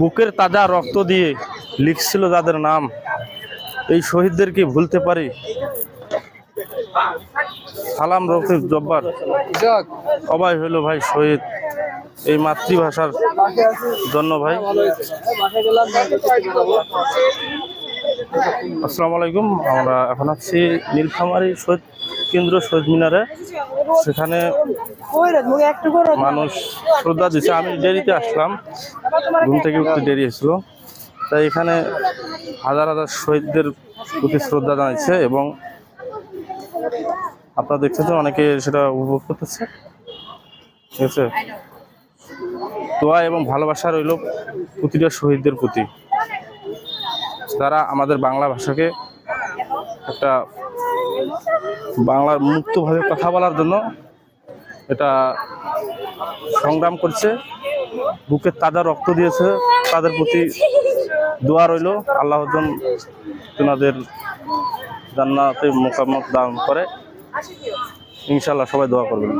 বুকের তাজা রক্ত দিয়ে লিখছিল যাদের নাম, এই শহীদদেরকে ভুলতে পারি? সালাম রফিক জব্বার সবাই হইল ভাই শহীদ এই মাতৃভাষার জন্য। ভাই আসসালামু আলাইকুম, আমরা এখন আছি নীলফামারী শহীদ কেন্দ্র শহীদ মিনারে। সেখানে মানুষ শ্রদ্ধা দিচ্ছে। আমি দেরিতে আসলাম, ঘুম থেকে উঠতে দেরি হয়েছিল, তাই এখানে হাজার হাজার শহীদদের প্রতি শ্রদ্ধা জানাচ্ছে এবং আপনারা দেখতেছেন অনেকে সেটা উপভোগ করতেছে। ঠিক আছে, দোয়া এবং ভালোবাসা রইল প্রতিটা শহীদদের প্রতি, যারা আমাদের বাংলা ভাষাকে একটা বাংলার মুক্তভাবে কথা বলার জন্য এটা সংগ্রাম করছে, বুকের তাজা রক্ত দিয়েছে। তাদের প্রতি দোয়া রইল, আল্লাহ যেন তেনাদের জান্নাতে মোকাম্মত দান করে। ইনশাআল্লাহ সবাই দোয়া করবেন।